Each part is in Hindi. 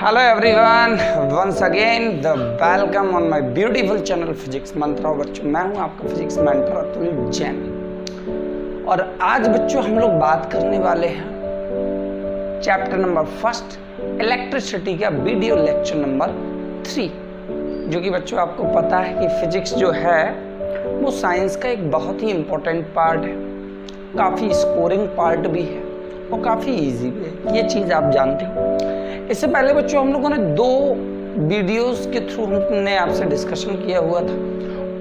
Hello everyone, once again the welcome on my beautiful channel Physics Mantra. बच्चों मैं हूं आपका फिजिक्स मेंटर अतुल जैन और आज बच्चों हम लोग बात करने वाले हैं चैप्टर नंबर फर्स्ट इलेक्ट्रिसिटी का वीडियो लेक्चर नंबर 3, जो कि बच्चों आपको पता है कि फिजिक्स जो है वो साइंस का एक बहुत ही इम्पोर्टेंट पार्ट है, काफ़ी स्कोरिंग पार्ट भी है और काफ़ी इजी भी है, ये चीज़ आप जानते हो। इससे पहले बच्चों हम लोगों ने 2 वीडियोस के थ्रू हमने आपसे डिस्कशन किया हुआ था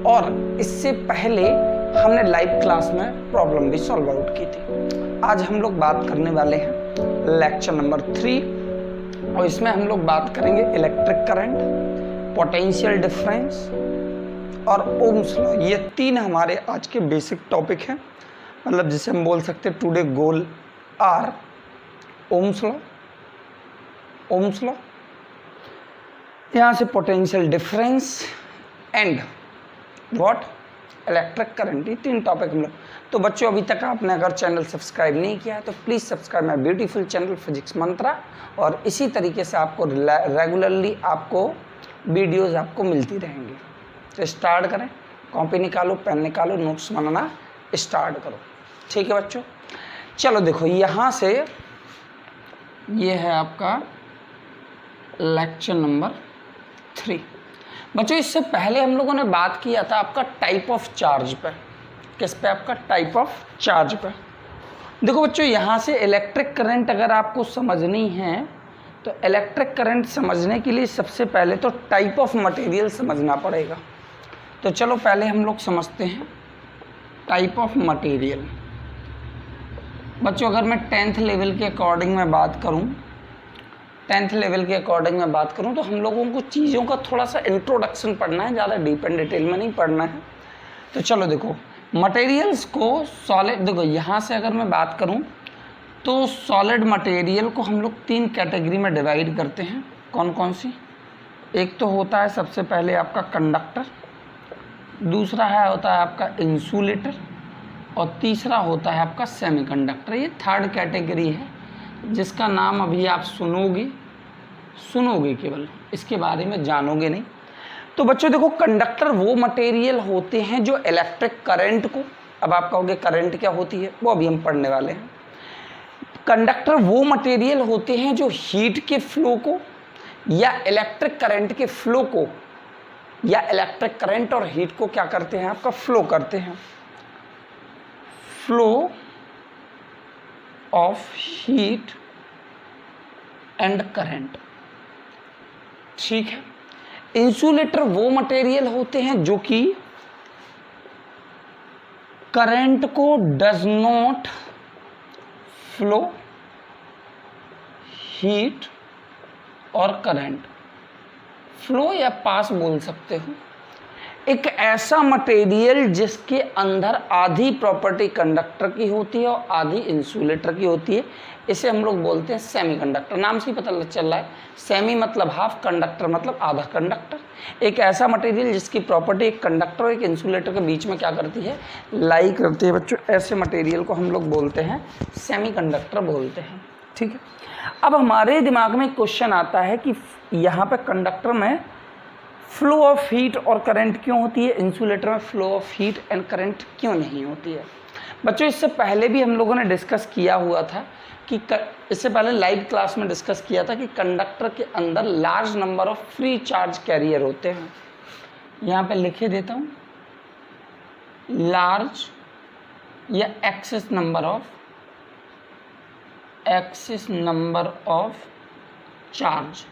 और इससे पहले हमने लाइव क्लास में प्रॉब्लम भी सॉल्व आउट की थी। आज हम लोग बात करने वाले हैं लेक्चर नंबर 3 और इसमें हम लोग बात करेंगे इलेक्ट्रिक करंट, पोटेंशियल डिफरेंस और ओम्स लॉ। ये 3 हमारे आज के बेसिक टॉपिक हैं, मतलब जिसे हम बोल सकते हैं today goal are Ohm's law, यहाँ से potential difference and what electric current, ये 3 टॉपिक हम लोग। तो बच्चों अभी तक आपने अगर चैनल सब्सक्राइब नहीं किया है तो please subscribe my beautiful channel Physics Mantra, और इसी तरीके से आपको रेगुलरली आपको वीडियोस आपको मिलती रहेंगी। तो स्टार्ट करें, कॉपी निकालो, पेन निकालो, नोट्स बनाना स्टार्ट करो। ठीक है बच्चों, चलो देखो यहाँ से ये है आपका लेक्चर नंबर 3। बच्चों इससे पहले हम लोगों ने बात किया था आपका टाइप ऑफ चार्ज पे। किस पे? आपका टाइप ऑफ चार्ज पे। देखो बच्चों यहाँ से इलेक्ट्रिक करंट अगर आपको समझनी है तो इलेक्ट्रिक करंट समझने के लिए सबसे पहले तो टाइप ऑफ मटेरियल समझना पड़ेगा। तो चलो पहले हम लोग समझते हैं टाइप ऑफ मटेरियल। बच्चों अगर मैं 10th लेवल के अकॉर्डिंग मैं बात करूं, 10th लेवल के अकॉर्डिंग मैं बात करूं तो हम लोगों को चीज़ों का थोड़ा सा इंट्रोडक्शन पढ़ना है, ज़्यादा डीप एंड डिटेल में नहीं पढ़ना है। तो चलो देखो मटेरियल्स को सॉलिड, देखो यहाँ से अगर मैं बात करूं तो सॉलिड मटेरियल को हम लोग 3 कैटेगरी में डिवाइड करते हैं। कौन कौन सी? एक तो होता है सबसे पहले आपका कंडक्टर, दूसरा होता है आपका इंसुलेटर और तीसरा होता है आपका सेमीकंडक्टर। ये 3rd कैटेगरी है जिसका नाम अभी आप सुनोगे केवल, इसके बारे में जानोगे नहीं। तो बच्चों देखो कंडक्टर वो मटेरियल होते हैं जो इलेक्ट्रिक करंट को, अब आप कहोगे करंट क्या होती है, वो अभी हम पढ़ने वाले हैं। कंडक्टर वो मटेरियल होते हैं जो हीट के फ्लो को या इलेक्ट्रिक करंट के फ्लो को या इलेक्ट्रिक करंट और हीट को क्या करते हैं, आपका फ्लो करते हैं। Flow of heat and current, ठीक है। इंसुलेटर वो मटेरियल होते हैं जो कि करंट को डज नॉट फ्लो हीट और करंट, फ्लो या पास बोल सकते हो। एक ऐसा मटेरियल जिसके अंदर आधी प्रॉपर्टी कंडक्टर की होती है और आधी इंसुलेटर की होती है, इसे हम लोग बोलते हैं सेमीकंडक्टर। नाम से ही पता चल रहा है, सेमी मतलब हाफ, कंडक्टर मतलब आधा कंडक्टर। एक ऐसा मटेरियल जिसकी प्रॉपर्टी एक कंडक्टर और एक इंसुलेटर के बीच में क्या करती है, लाई करती है। बच्चों ऐसे मटेरियल को हम लोग बोलते हैं सेमीकंडक्टर बोलते हैं, ठीक है। अब हमारे दिमाग में क्वेश्चन आता है कि यहाँ पे कंडक्टर में फ्लो ऑफ हीट और करंट क्यों होती है, इंसुलेटर में flow of heat and current क्यों नहीं होती है। बच्चों इससे पहले भी हम लोगों ने डिस्कस किया हुआ था कि इससे पहले लाइव क्लास में डिस्कस किया था कि कंडक्टर के अंदर large number of free charge carrier होते हैं। यहाँ पे लिखे देता हूँ, लार्ज या एक्सेस नंबर ऑफ चार्ज।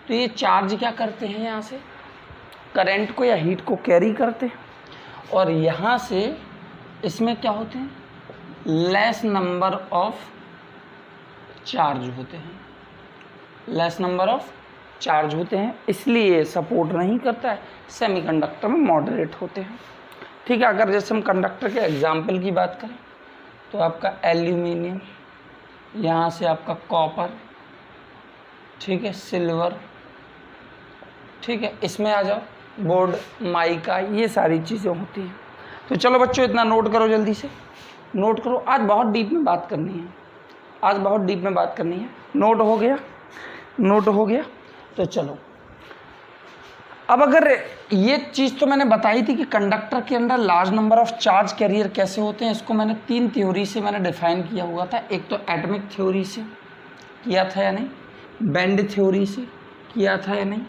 तो ये चार्ज क्या करते हैं, यहाँ से करंट को या हीट को कैरी करते हैं और यहाँ से इसमें क्या होते हैं, लेस नंबर ऑफ चार्ज होते हैं, लेस नंबर ऑफ चार्ज होते हैं, इसलिए सपोर्ट नहीं करता है। सेमीकंडक्टर में मॉडरेट होते हैं, ठीक है। अगर जैसे हम कंडक्टर के एग्जाम्पल की बात करें तो आपका एल्यूमिनियम, यहाँ से आपका कॉपर, ठीक है, सिल्वर, ठीक है, इसमें आ जाओ बोर्ड, माइका, ये सारी चीज़ें होती हैं। तो चलो बच्चों इतना नोट करो, जल्दी से नोट करो। आज बहुत डीप में बात करनी है, नोट हो गया। तो चलो, अब अगर ये चीज़ तो मैंने बताई थी कि कंडक्टर के अंदर large number of charge carrier कैसे होते हैं, इसको मैंने 3 थ्योरी से मैंने डिफाइन किया हुआ था। एक तो एटॉमिक थ्योरी से किया था या नहीं, बैंड थ्योरी से किया था या नहीं,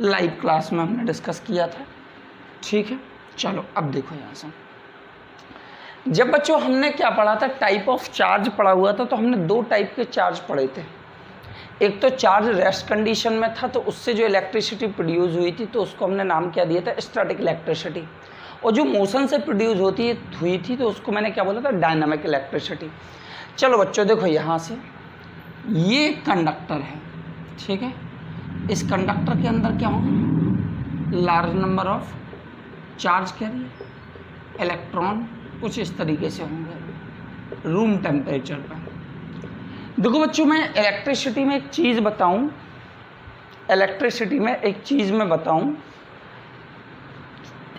लाइव क्लास में हमने डिस्कस किया था। ठीक है, चलो अब देखो यहाँ से, जब बच्चों हमने क्या पढ़ा था, टाइप ऑफ चार्ज पढ़ा हुआ था, तो हमने 2 टाइप के चार्ज पढ़े थे। एक तो चार्ज रेस्ट कंडीशन में था, तो उससे जो इलेक्ट्रिसिटी प्रोड्यूस हुई थी तो उसको हमने नाम क्या दिया था, स्टैटिक इलेक्ट्रिसिटी। और जो मोशन से प्रोड्यूस हुई थी तो उसको मैंने क्या बोला था, डायनामिक इलेक्ट्रिसिटी। चलो बच्चों देखो, यहाँ से ये कंडक्टर है, ठीक है, इस कंडक्टर के अंदर क्या होगा, large number of charge carrier, electron कुछ इस तरीके से होंगे रूम टेम्परेचर पर। देखो बच्चों, मैं इलेक्ट्रिसिटी में एक चीज़ बताऊं,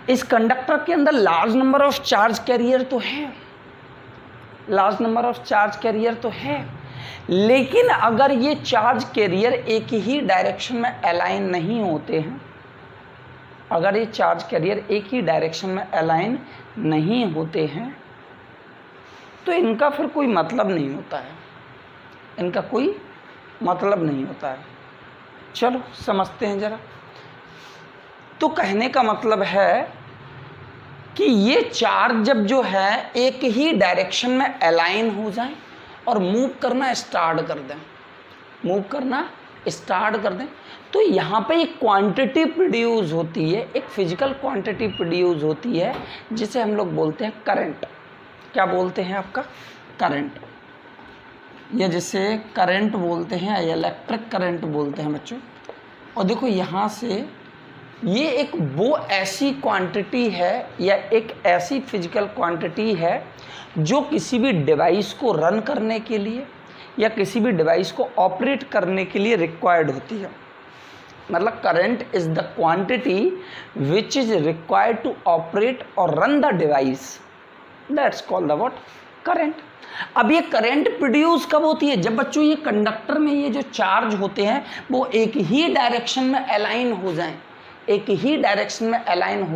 इस कंडक्टर के अंदर large number of charge carrier तो है, लेकिन अगर ये चार्ज कैरियर एक ही डायरेक्शन में अलाइन नहीं होते हैं, तो इनका फिर कोई मतलब नहीं होता है। चलो समझते हैं जरा। तो कहने का मतलब है कि ये चार्ज जब जो है एक ही डायरेक्शन में अलाइन हो जाए और मूव करना स्टार्ट कर दें, तो यहाँ पे एक क्वांटिटी प्रोड्यूस होती है, एक फिजिकल क्वांटिटी प्रोड्यूस होती है, जिसे हम लोग बोलते हैं करंट। क्या बोलते हैं आपका, करंट, या जिसे करंट बोलते हैं, इलेक्ट्रिक करंट बोलते हैं बच्चों। और देखो यहाँ से ये एक वो ऐसी क्वांटिटी है या एक ऐसी फिजिकल क्वांटिटी है जो किसी भी डिवाइस को रन करने के लिए या किसी भी डिवाइस को ऑपरेट करने के लिए रिक्वायर्ड होती है। मतलब current is the quantity which is required to operate और run the device, that's called the what, current. अब ये करंट प्रोड्यूस कब होती है, जब बच्चों ये कंडक्टर में ये जो चार्ज होते हैं वो एक ही डायरेक्शन में अलाइन हो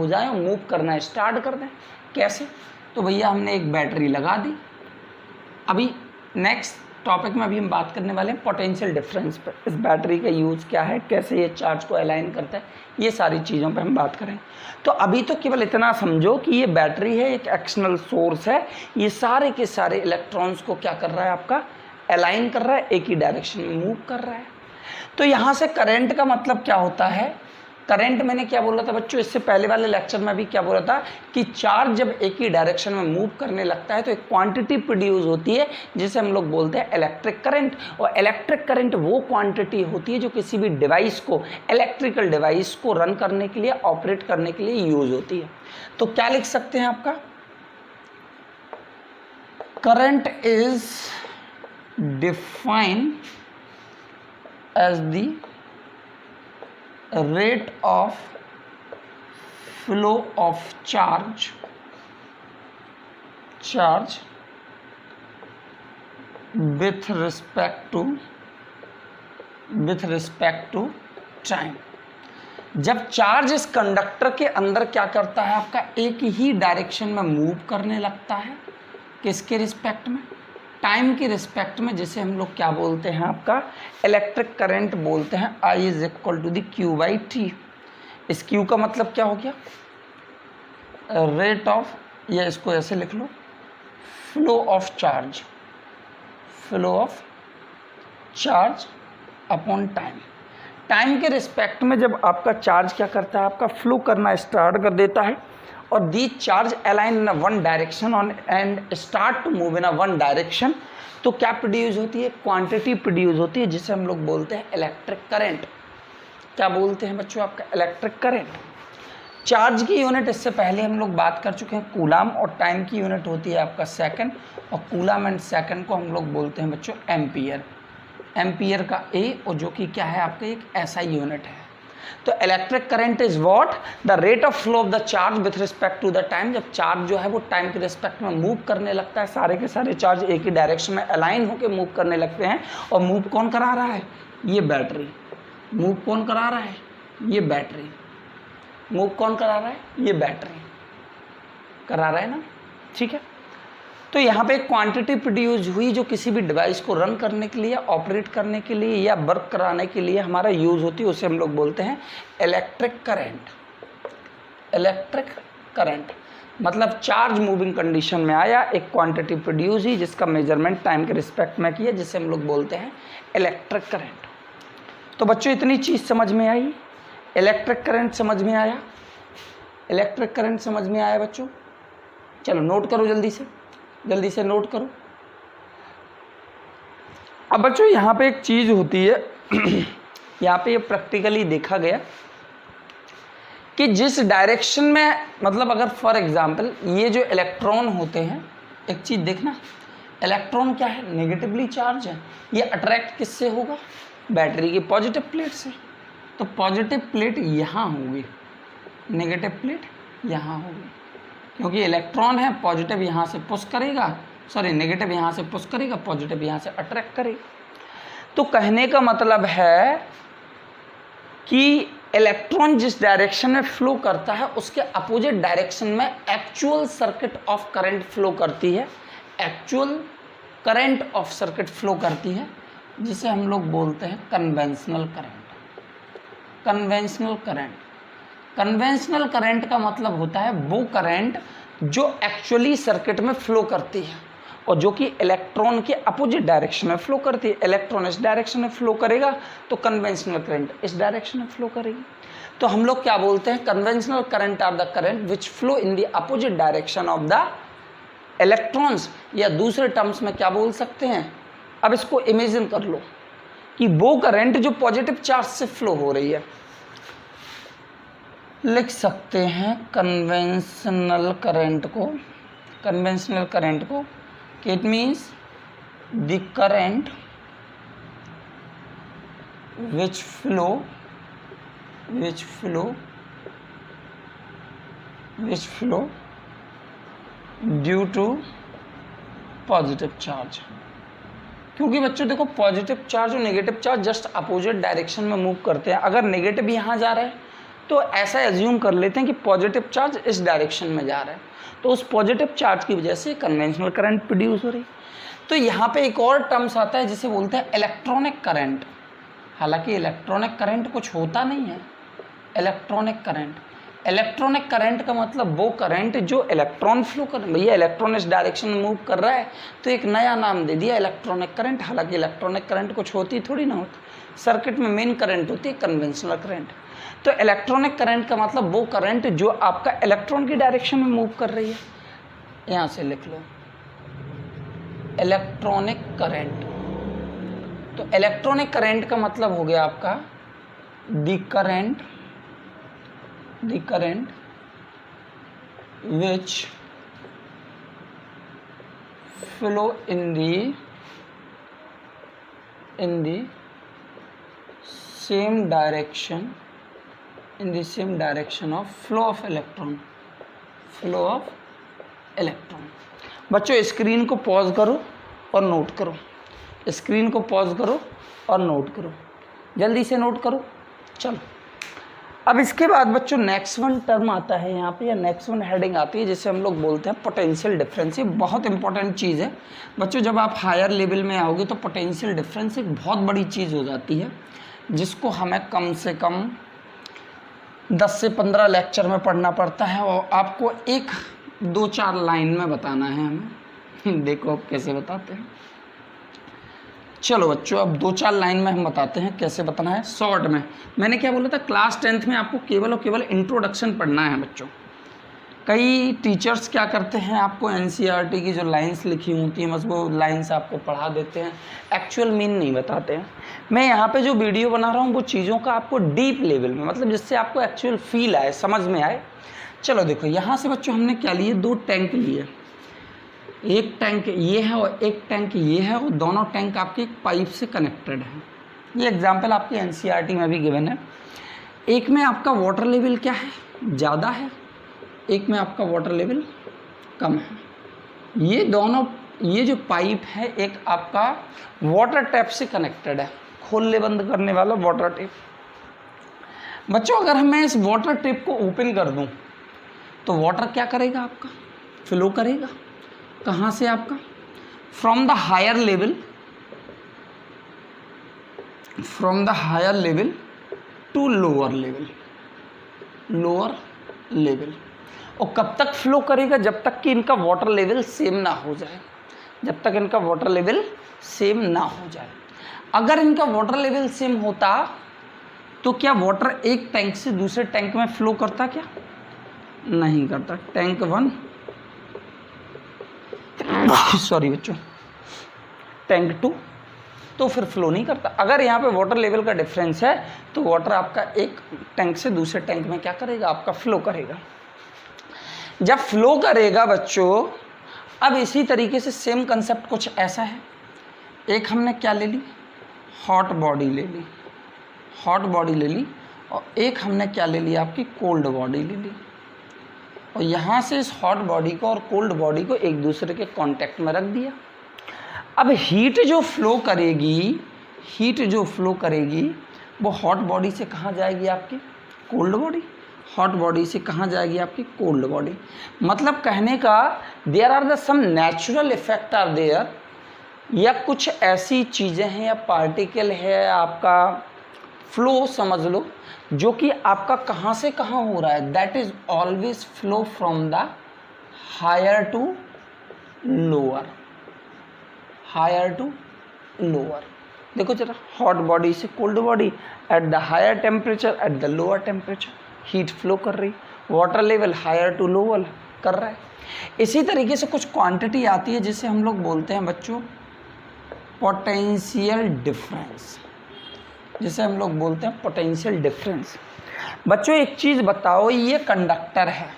जाएं, और मूव करना स्टार्ट कर दें। कैसे, तो भैया हमने एक बैटरी लगा दी। अभी नेक्स्ट टॉपिक में अभी हम बात करने वाले हैं पोटेंशियल डिफरेंस पर, इस बैटरी का यूज़ क्या है, कैसे ये चार्ज को अलाइन करता है, ये सारी चीज़ों पे हम बात करें। तो अभी तो केवल इतना समझो कि ये बैटरी है, एक एक्सटर्नल सोर्स है, ये सारे के सारे इलेक्ट्रॉन्स को क्या कर रहा है, आपका अलाइन कर रहा है, एक ही डायरेक्शन में मूव कर रहा है। तो यहाँ से करंट का मतलब क्या होता है, करंट मैंने क्या बोला था बच्चों, इससे पहले वाले लेक्चर में भी क्या बोला था कि चार्ज जब एक ही डायरेक्शन में मूव करने लगता है तो एक क्वांटिटी प्रोड्यूस होती है जिसे हम लोग बोलते हैं इलेक्ट्रिक करंट। और इलेक्ट्रिक करंट वो क्वांटिटी होती है जो किसी भी डिवाइस को, इलेक्ट्रिकल डिवाइस को रन करने के लिए, ऑपरेट करने के लिए यूज होती है। तो क्या लिख सकते हैं आपका, current is defined as the rate of flow of charge with respect to time। जब चार्ज इस कंडक्टर के अंदर क्या करता है, आपका एक ही डायरेक्शन में मूव करने लगता है, किसके रिस्पेक्ट में, टाइम के रिस्पेक्ट में, जिसे हम लोग क्या बोलते हैं, आपका इलेक्ट्रिक करंट बोलते हैं। I is equal to the Q by T. इस Q का मतलब क्या हो गया, रेट ऑफ, या इसको ऐसे लिख लो, flow of charge upon time. Time के रिस्पेक्ट में जब आपका चार्ज क्या करता है, आपका फ्लो करना स्टार्ट कर देता है और the charge align in one direction on and start to move in one direction, तो क्या प्रोड्यूस होती है, क्वांटिटी प्रोड्यूस होती है जिसे हम लोग बोलते हैं इलेक्ट्रिक करंट। क्या बोलते हैं बच्चों, आपका इलेक्ट्रिक करंट। चार्ज की यूनिट इससे पहले हम लोग बात कर चुके हैं कूलाम, और टाइम की यूनिट होती है आपका सेकंड, और कूलाम एंड सेकंड को हम लोग बोलते हैं बच्चों एम्पियर। एम्पियर का ए, और जो कि क्या है आपका एक SI यूनिट है। तो electric current is what, the rate of flow of the charge with respect to the time. जब चार्ज जो है वो टाइम के रिस्पेक्ट में मूव करने लगता है, सारे के सारे चार्ज एक ही डायरेक्शन में अलाइन होकर मूव करने लगते हैं, और मूव कौन करा रहा है, ये बैटरी। मूव कौन करा रहा है? ये बैटरी। मूव कौन करा रहा है? ये बैटरी करा रहा है ना, ठीक है। तो यहाँ पे एक क्वांटिटी प्रोड्यूस हुई जो किसी भी डिवाइस को रन करने के लिए, ऑपरेट करने के लिए या वर्क कराने के लिए हमारा यूज़ होती है, उसे हम लोग बोलते हैं इलेक्ट्रिक करंट। इलेक्ट्रिक करंट मतलब चार्ज मूविंग कंडीशन में आया, एक क्वांटिटी प्रोड्यूस हुई जिसका मेजरमेंट टाइम के रिस्पेक्ट में किया, जिसे हम लोग बोलते हैं इलेक्ट्रिक करंट। तो बच्चों इतनी चीज़ समझ में आई, इलेक्ट्रिक करंट समझ में आया, इलेक्ट्रिक करंट समझ में आया बच्चों। चलो नोट करो जल्दी से नोट करो। अब बच्चों यहाँ पे एक चीज़ होती है यहाँ पे ये प्रैक्टिकली देखा गया कि जिस डायरेक्शन में, मतलब अगर फॉर एग्जांपल ये जो इलेक्ट्रॉन होते हैं, एक चीज़ देखना, इलेक्ट्रॉन क्या है? नेगेटिवली चार्ज है। ये अट्रैक्ट किससे होगा? बैटरी की पॉजिटिव प्लेट से। तो पॉजिटिव प्लेट यहाँ होगी, नेगेटिव प्लेट यहाँ होगी, क्योंकि इलेक्ट्रॉन है, पॉजिटिव यहाँ से पुश करेगा, नेगेटिव यहाँ से पुश करेगा, पॉजिटिव यहाँ से अट्रैक्ट करेगा। तो कहने का मतलब है कि इलेक्ट्रॉन जिस डायरेक्शन में फ्लो करता है उसके अपोजिट डायरेक्शन में actual circuit of current flow करती है, actual current of circuit flow करती है, जिसे हम लोग बोलते हैं conventional current. Conventional current, conventional current का मतलब होता है वो करंट जो एक्चुअली सर्किट में फ्लो करती है और जो कि इलेक्ट्रॉन के अपोजिट डायरेक्शन में फ्लो करती है। इलेक्ट्रॉन इस डायरेक्शन में फ्लो करेगा तो कन्वेंशनल करंट इस डायरेक्शन में फ्लो करेगी। तो हम लोग क्या बोलते हैं? Conventional current are the current which flow in the opposite direction of the electrons, या दूसरे टर्म्स में क्या बोल सकते हैं? अब इसको इमेजिन कर लो कि वो करंट जो पॉजिटिव चार्ज से फ्लो हो रही है, लिख सकते हैं कन्वेंशनल करंट को, it means the current which flow due to positive charge. क्योंकि बच्चों देखो, पॉजिटिव चार्ज और negative charge just opposite direction में मूव करते हैं। अगर नेगेटिव यहाँ जा रहा है तो ऐसा एज्यूम कर लेते हैं कि पॉजिटिव चार्ज इस डायरेक्शन में जा रहा है, तो उस पॉजिटिव चार्ज की वजह से कन्वेंशनल करंट प्रोड्यूस हो रही। तो यहाँ पे एक और टर्म्स आता है जिसे बोलते हैं इलेक्ट्रॉनिक करंट। हालांकि इलेक्ट्रॉनिक करंट कुछ होता नहीं है। इलेक्ट्रॉनिक करंट का मतलब वो करंट जो इलेक्ट्रॉन फ्लो कर, भैया इलेक्ट्रॉन इस डायरेक्शन में मूव कर रहा है तो एक नया नाम दे दिया इलेक्ट्रॉनिक करंट। हालांकि इलेक्ट्रॉनिक करंट कुछ होती थोड़ी ना होती। सर्किट में मेन करंट होती है कन्वेंशनल करंट। तो इलेक्ट्रॉनिक करंट का मतलब वो करंट जो आपका इलेक्ट्रॉन की डायरेक्शन में मूव कर रही है। यहाँ से लिख लो इलेक्ट्रॉनिक करंट। तो इलेक्ट्रॉनिक करंट का मतलब हो गया आपका the current which flow in the same direction of flow of electron। बच्चों स्क्रीन को पॉज करो और नोट करो, जल्दी से नोट करो। चलो अब इसके बाद बच्चों नेक्स्ट वन टर्म आता है यहाँ पे, या नेक्स्ट वन हेडिंग आती है जिसे हम लोग बोलते हैं पोटेंशियल डिफरेंस। ये बहुत इंपॉर्टेंट चीज़ है बच्चों। जब आप हायर लेवल में आओगे तो पोटेंशियल डिफरेंस एक बहुत बड़ी चीज़ हो जाती है, जिसको हमें कम से कम 10 से 15 लेक्चर में पढ़ना पड़ता है और आपको 1-2-4 लाइन में बताना है हमें। देखो अब कैसे बताते हैं। चलो बच्चों अब 2-4 लाइन में हम बताते हैं कैसे बताना है शॉर्ट में। मैंने क्या बोला था, क्लास 10th में आपको केवल और केवल इंट्रोडक्शन पढ़ना है बच्चों। कई टीचर्स क्या करते हैं, आपको NCERT की जो लाइंस लिखी होती हैं बस वो लाइंस आपको पढ़ा देते हैं, एक्चुअल मीन नहीं बताते हैं। मैं यहाँ पे जो वीडियो बना रहा हूँ वो चीज़ों का आपको डीप लेवल में, मतलब जिससे आपको एक्चुअल फील आए, समझ में आए। चलो देखो यहाँ से बच्चों हमने क्या लिए, 2 टैंक लिए। एक टैंक ये है और एक टैंक ये है, और दोनों टैंक आपके एक पाइप से कनेक्टेड हैं। ये एग्जांपल आपके NCERT में भी गिवन है। एक में आपका वाटर लेवल क्या है, ज़्यादा है, एक में आपका वाटर लेवल कम है। ये दोनों, ये जो पाइप है एक आपका वाटर टैप से कनेक्टेड है, खोलने बंद करने वाला वाटर टैप। बच्चों अगर मैं इस वाटर टेप को ओपन कर दूं तो वाटर क्या करेगा, आपका फ्लो करेगा। कहाँ से, आपका from the higher level to lower level. और कब तक फ्लो करेगा, जब तक कि इनका वाटर लेवल सेम ना हो जाए, अगर इनका वाटर लेवल सेम होता तो क्या वाटर एक टैंक से दूसरे टैंक में फ्लो करता, क्या नहीं करता। टैंक 1 सॉरी बच्चों, टैंक 2 तो फिर फ्लो नहीं करता। अगर यहाँ पे वाटर लेवल का डिफरेंस है तो वाटर आपका एक टैंक से दूसरे टैंक में क्या करेगा, आपका फ्लो करेगा। जब फ्लो करेगा बच्चों, अब इसी तरीके से सेम कंसेप्ट कुछ ऐसा है। एक हमने क्या ले ली, हॉट बॉडी ले ली, और एक हमने क्या ले लिया, आपकी कोल्ड बॉडी ले ली। और यहाँ से इस हॉट बॉडी को और कोल्ड बॉडी को एक दूसरे के कांटेक्ट में रख दिया। अब हीट जो फ्लो करेगी वो हॉट बॉडी से कहाँ जाएगी, आपकी कोल्ड बॉडी। हॉट बॉडी से कहाँ जाएगी, आपकी कोल्ड बॉडी। मतलब कहने का there are the some natural effect are there, या कुछ ऐसी चीज़ें हैं या पार्टिकल है, आपका फ्लो समझ लो, जो कि आपका कहाँ से कहाँ हो रहा है। That is always flow from the higher to lower. देखो जरा, हॉट बॉडी से cold body, at the higher temperature, at the lower temperature heat flow कर रही, water level higher to lower कर रहा है। इसी तरीके से कुछ क्वांटिटी आती है जिसे हम लोग बोलते हैं बच्चों पोटेंशियल डिफरेंस। बच्चों एक चीज़ बताओ, ये कंडक्टर है,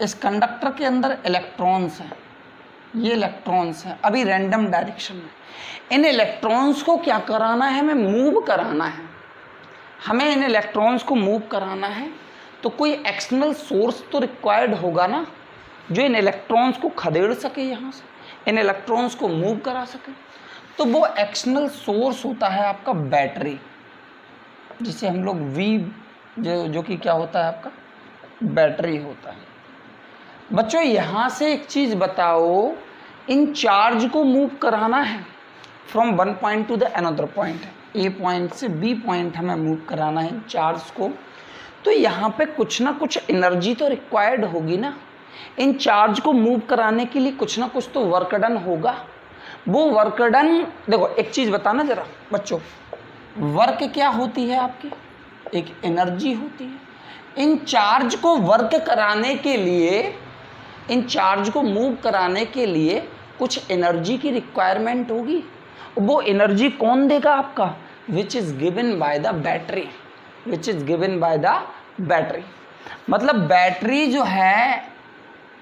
इस कंडक्टर के अंदर इलेक्ट्रॉन्स हैं, ये इलेक्ट्रॉन्स हैं अभी रैंडम डायरेक्शन में। इन इलेक्ट्रॉन्स को क्या कराना है, हमें मूव कराना है। इन इलेक्ट्रॉन्स को मूव कराना है तो कोई एक्सटर्नल सोर्स तो रिक्वायर्ड होगा ना, जो इन इलेक्ट्रॉन्स को खदेड़ सके, यहाँ से इन इलेक्ट्रॉन्स को मूव करा सके। तो वो एक्सटर्नल सोर्स होता है आपका बैटरी, जिसे हम लोग जो कि क्या होता है, आपका बैटरी होता है। बच्चों यहाँ से एक चीज़ बताओ, इन चार्ज को मूव कराना है from one point to the another point, A point से बी पॉइंट हमें मूव कराना है चार्ज को, तो यहाँ पे कुछ ना कुछ एनर्जी तो रिक्वायर्ड होगी ना। इन चार्ज को मूव कराने के लिए कुछ ना कुछ तो वर्क डन होगा। वो वर्क डन, देखो एक चीज़ बताना जरा बच्चों, वर्क क्या होती है आपकी, एक एनर्जी होती है। इन चार्ज को वर्क कराने के लिए, इन चार्ज को मूव कराने के लिए कुछ एनर्जी की रिक्वायरमेंट होगी। वो एनर्जी कौन देगा आपका, which is given by the battery, मतलब बैटरी जो है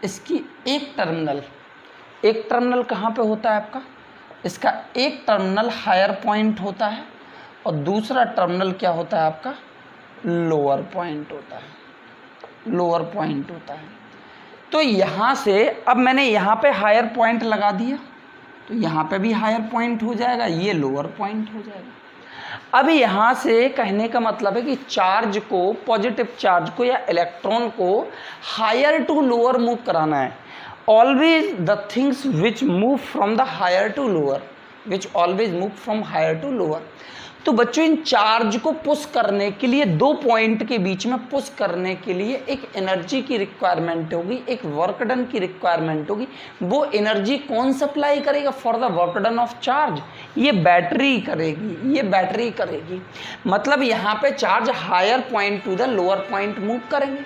इसकी एक टर्मिनल कहाँ पे होता है आपका, इसका एक टर्मिनल हायर पॉइंट होता है और दूसरा टर्मिनल क्या होता है आपका, लोअर पॉइंट होता है। तो यहाँ से अब मैंने यहाँ पे हायर पॉइंट लगा दिया तो यहाँ पे भी हायर पॉइंट हो जाएगा, ये लोअर पॉइंट हो जाएगा। अब यहाँ से कहने का मतलब है कि चार्ज को, पॉजिटिव चार्ज को या इलेक्ट्रॉन को हायर टू लोअर मूव कराना है। Always the things which move from the higher to lower, तो बच्चों इन चार्ज को पुश करने के लिए, दो पॉइंट के बीच में पुश करने के लिए एक एनर्जी की रिक्वायरमेंट होगी, एक वर्क डन की रिक्वायरमेंट होगी। वो एनर्जी कौन सप्लाई करेगा for the work done of charge, ये बैटरी करेगी। मतलब यहाँ पे charge higher point to the lower point move करेंगे।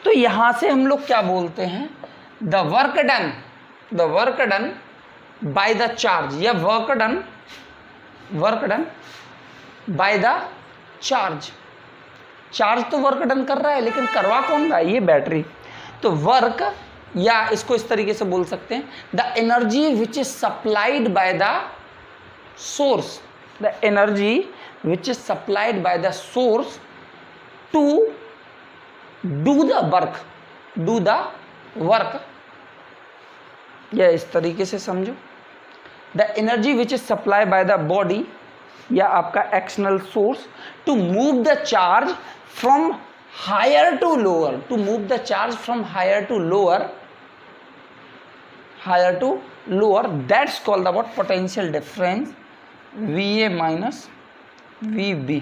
तो यहाँ से हम लोग क्या बोलते हैं, the work done by the charge, या work done by the charge तो वर्क डन कर रहा है, लेकिन करवा कौन रहा है, ये बैटरी। तो वर्क, या इसको इस तरीके से बोल सकते हैं, the energy which is supplied by the source, to do the work, या इस तरीके से समझो, the energy which is supply by the body या आपका external source to move the charge from higher to lower, to move the charge from higher to lower, that's called about potential difference VA minus VB,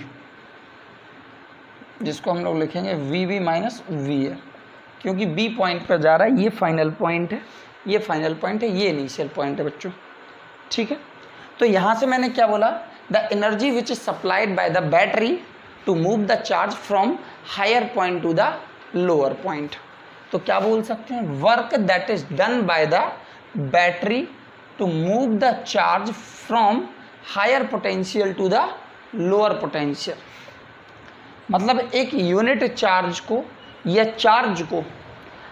जिसको हम लोग लिखेंगे VB माइनस VA, क्योंकि B पॉइंट पर जा रहा है, ये फाइनल पॉइंट है, ये फाइनल पॉइंट है, ये इनिशियल पॉइंट है बच्चों, ठीक है। तो यहाँ से मैंने क्या बोला, the energy which is supplied by the battery to move the charge from higher point to the lower point. तो क्या बोल सकते हैं, work that is done by the battery to move the charge from higher potential to the lower potential. मतलब एक यूनिट चार्ज को या चार्ज को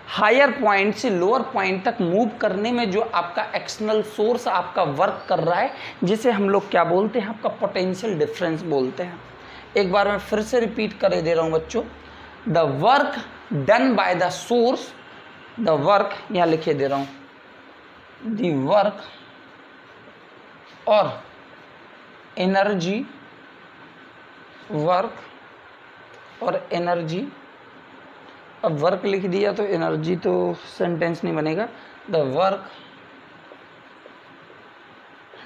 हायर पॉइंट से लोअर पॉइंट तक मूव करने में जो आपका एक्सटर्नल सोर्स आपका वर्क कर रहा है, जिसे हम लोग क्या बोलते हैं, आपका पोटेंशियल डिफरेंस बोलते हैं। एक बार मैं फिर से रिपीट कर दे रहा हूँ बच्चों, the work done by the source, the work यहाँ लिखे दे रहा हूँ, द वर्क और एनर्जी, वर्क और एनर्जी, अब वर्क लिख दिया तो एनर्जी तो सेंटेंस नहीं बनेगा, the work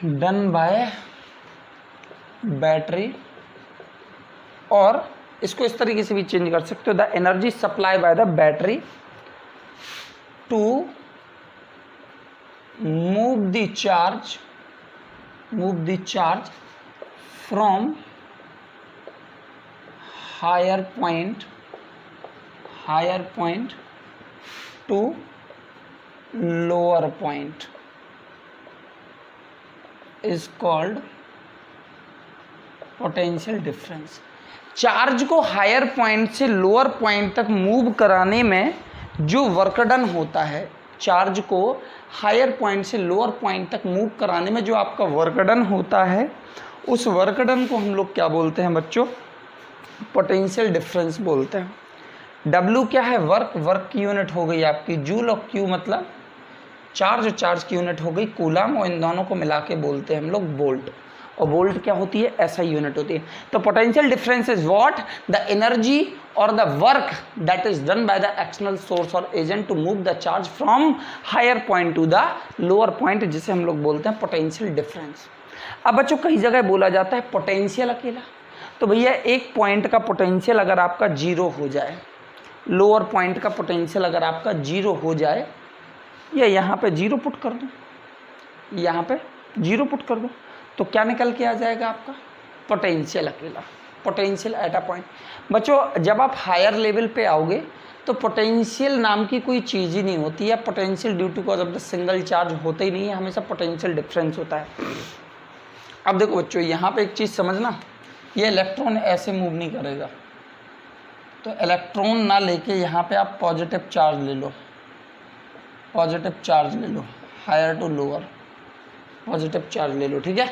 done bye battery, और इसको इस तरीके से भी चेंज कर सकते हो, the energy supply by the battery to move the charge from higher point to lower point is called potential difference. Charge को हायर पॉइंट से लोअर पॉइंट तक मूव कराने में जो वर्क डन होता है, चार्ज को हायर पॉइंट से लोअर पॉइंट तक मूव कराने में जो आपका वर्क डन होता है, उस वर्क डन को हम लोग क्या बोलते हैं बच्चों, पोटेंशियल डिफरेंस बोलते हैं। W क्या है, वर्क, वर्क की यूनिट हो गई आपकी जूल, और Q मतलब चार्ज, और चार्ज की यूनिट हो गई कूलम, और इन दोनों को मिला के बोलते हैं हम लोग वोल्ट, और वोल्ट क्या होती है, SI यूनिट होती है। तो potential difference is what, the energy और the work that is done by the external source और agent to move the charge from higher point to the lower point, जिसे हम लोग बोलते हैं पोटेंशियल डिफरेंस। अब बच्चों कई जगह बोला जाता है पोटेंशियल अकेला, तो भैया एक पॉइंट का पोटेंशियल अगर आपका 0 हो जाए, लोअर पॉइंट का पोटेंशियल अगर आपका 0 हो जाए, या यहाँ पे 0 पुट कर दो, यहाँ पे 0 पुट कर दो, तो क्या निकल के आ जाएगा आपका, पोटेंशियल अकेला, पोटेंशियल एट अ पॉइंट। बच्चों जब आप हायर लेवल पे आओगे तो पोटेंशियल नाम की कोई चीज़ ही नहीं होती है, potential due to cause of the single charge होते ही नहीं है, हमेशा पोटेंशियल डिफरेंस होता है। अब देखो बच्चों यहाँ पे एक चीज़ समझना, ये इलेक्ट्रॉन ऐसे मूव नहीं करेगा, तो इलेक्ट्रॉन ना लेके यहाँ पे आप पॉजिटिव चार्ज ले लो, पॉजिटिव चार्ज ले लो, higher to lower positive charge ले लो, ठीक है।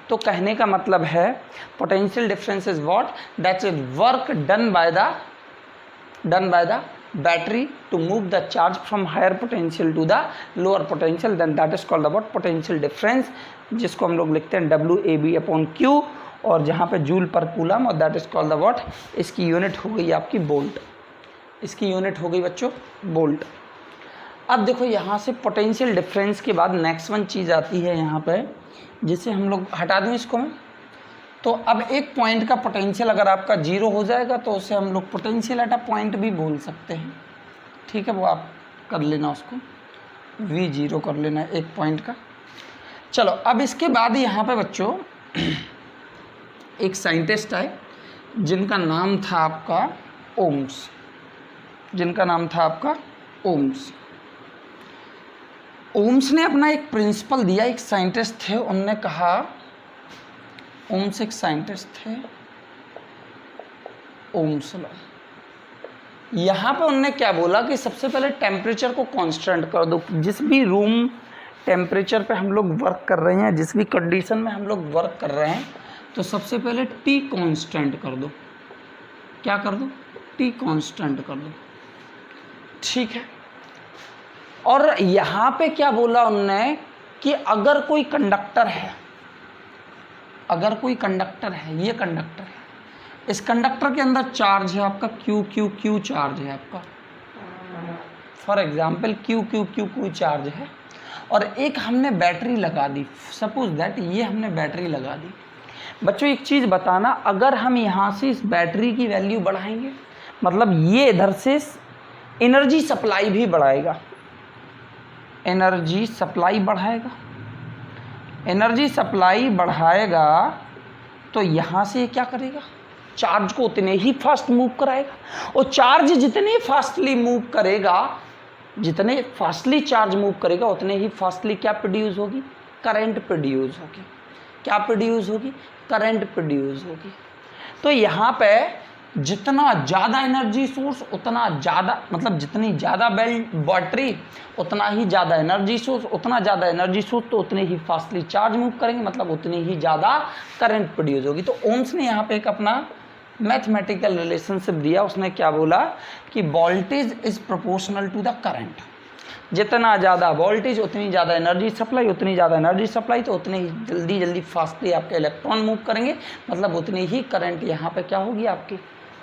तो कहने का मतलब है potential difference is what, that's is work done by the battery to move the charge from higher potential to the lower potential, then that is called about potential difference, जिसको हम लोग लिखते हैं WAB/Q, और जहाँ पे जूल पर कूलम, और that is called the what, इसकी यूनिट हो गई आपकी वोल्ट, इसकी यूनिट हो गई बच्चों वोल्ट। अब देखो यहाँ से पोटेंशियल डिफरेंस के बाद नेक्स्ट वन चीज़ आती है यहाँ पे, जिसे हम लोग हटा दूँ इसको मैं, तो अब एक पॉइंट का पोटेंशियल अगर आपका 0 हो जाएगा तो उसे हम लोग पोटेंशियल एट अ पॉइंट भी बोल सकते हैं, ठीक है, वो आप कर लेना, उसको V0 कर लेना एक पॉइंट का। चलो अब इसके बाद यहाँ पे बच्चों एक साइंटिस्ट आए जिनका नाम था आपका ओम्स, जिनका नाम था आपका ओम्स। ओम्स ने अपना एक प्रिंसिपल दिया, एक साइंटिस्ट थे, उनने कहा, ओम्स एक साइंटिस्ट थे, ओम्स लॉ। यहाँ पे उनने क्या बोला कि सबसे पहले टेम्परेचर को कांस्टेंट कर दो, जिस भी रूम टेम्परेचर पे हम लोग वर्क कर रहे हैं, जिस भी कंडीशन में हम लोग वर्क कर रहे हैं, तो सबसे पहले T कांस्टेंट कर दो, क्या कर दो, T कांस्टेंट कर दो, ठीक है। और यहाँ पे क्या बोला उनने कि अगर कोई कंडक्टर है, अगर कोई कंडक्टर है, ये कंडक्टर है, इस कंडक्टर के अंदर चार्ज है आपका Q चार्ज है आपका, फॉर एग्जाम्पल Q चार्ज है, और एक हमने बैटरी लगा दी, सपोज दैट ये हमने बैटरी लगा दी। बच्चों एक चीज़ बताना, अगर हम यहाँ से इस बैटरी की वैल्यू बढ़ाएंगे, मतलब ये इधर से एनर्जी सप्लाई भी बढ़ाएगा, एनर्जी सप्लाई बढ़ाएगा, एनर्जी सप्लाई बढ़ाएगा तो यहाँ से क्या करेगा, चार्ज को उतने ही फास्ट मूव कराएगा, और चार्ज जितने फास्टली मूव करेगा, जितने फास्टली चार्ज मूव करेगा उतने ही फास्टली क्या प्रोड्यूस होगी, करंट प्रोड्यूस होगी। क्या प्रोड्यूस होगी, करंट प्रोड्यूस होगी। तो यहाँ पे जितना ज़्यादा एनर्जी सोर्स उतना ज़्यादा, मतलब जितनी ज़्यादा बैटरी उतना ही ज़्यादा एनर्जी सोर्स, उतना ज़्यादा एनर्जी सोर्स तो उतने ही फास्टली चार्ज मूव करेंगे, मतलब उतनी ही ज़्यादा करंट प्रोड्यूस होगी। तो ओम्स ने यहाँ पे एक अपना मैथमेटिकल रिलेशनशिप दिया, उसने क्या बोला कि voltage is proportional to the current. जितना ज़्यादा वोल्टेज उतनी ज़्यादा एनर्जी सप्लाई, उतनी ज़्यादा एनर्जी सप्लाई तो उतने ही जल्दी फास्टली आपके इलेक्ट्रॉन मूव करेंगे, मतलब उतनी ही करंट यहाँ पे क्या होगी आपकी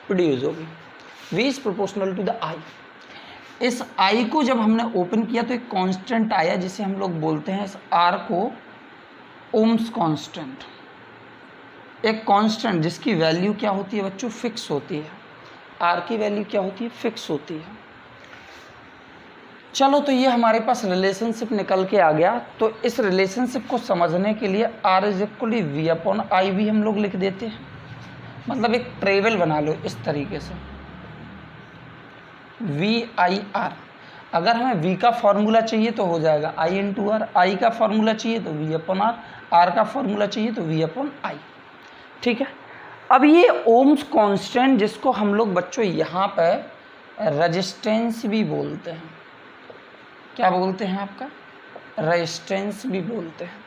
प्रोड्यूस होगी। V is proportional to the I। इस I को जब हमने ओपन किया तो एक कांस्टेंट आया जिसे हम लोग बोलते हैं इस R को ओम्स कांस्टेंट। एक कांस्टेंट जिसकी वैल्यू क्या होती है बच्चों, फिक्स होती है। R की वैल्यू क्या होती है, फिक्स होती है। चलो तो ये हमारे पास रिलेशनशिप निकल के आ गया। तो इस रिलेशनशिप को समझने के लिए R इज इक्वली V/I भी हम लोग लिख देते हैं, मतलब एक ट्रेवल बना लो इस तरीके से, VIR। अगर हमें V का फॉर्मूला चाहिए तो हो जाएगा I/R, I का फॉर्मूला चाहिए तो V/R, R का फॉर्मूला चाहिए तो V/I। ठीक है। अब ये ओम्स कांस्टेंट जिसको हम लोग बच्चों यहाँ पर रेजिस्टेंस भी बोलते हैं, क्या बोलते हैं आपका, रेजिस्टेंस भी बोलते हैं।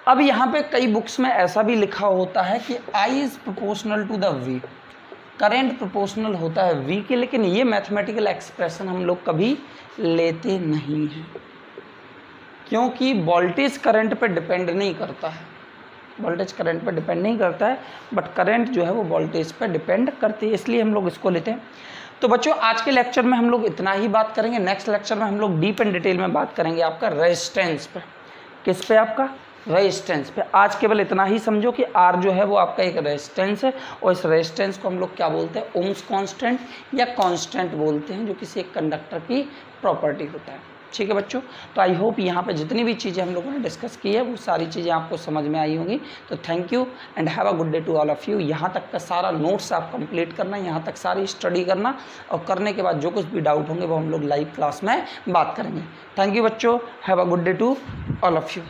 अब यहाँ पे कई बुक्स में ऐसा भी लिखा होता है कि I is proportional to the V, current proportional होता है V के, लेकिन ये मैथमेटिकल एक्सप्रेशन हम लोग कभी लेते नहीं हैं, क्योंकि वोल्टेज करंट पे डिपेंड नहीं करता है, वोल्टेज करंट पे डिपेंड नहीं करता है, बट करंट जो है वो वोल्टेज पे डिपेंड करती है, इसलिए हम लोग इसको लेते हैं। तो बच्चों आज के लेक्चर में हम लोग इतना ही बात करेंगे। नेक्स्ट लेक्चर में हम लोग डीप एंड डिटेल में बात करेंगे आपका रेजिस्टेंस पे। किस पे, आपका रेजिस्टेंस पे। आज केवल इतना ही समझो कि R जो है वो आपका एक रेजिस्टेंस है, और इस रेजिस्टेंस को हम लोग क्या बोलते हैं, ओम्स कांस्टेंट या कांस्टेंट बोलते हैं, जो किसी एक कंडक्टर की प्रॉपर्टी होता है। ठीक है बच्चों, तो आई होप यहाँ पे जितनी भी चीज़ें हम लोगों ने डिस्कस की है वो सारी चीज़ें आपको समझ में आई होंगी। तो thank you and have a good day to all of you. यहाँ तक का सारा नोट्स आप कंप्लीट करना, यहाँ तक सारी स्टडी करना, और करने के बाद जो कुछ भी डाउट होंगे वो हम लोग लाइव क्लास में बात करेंगे। थैंक यू बच्चों, have a good day to all of you.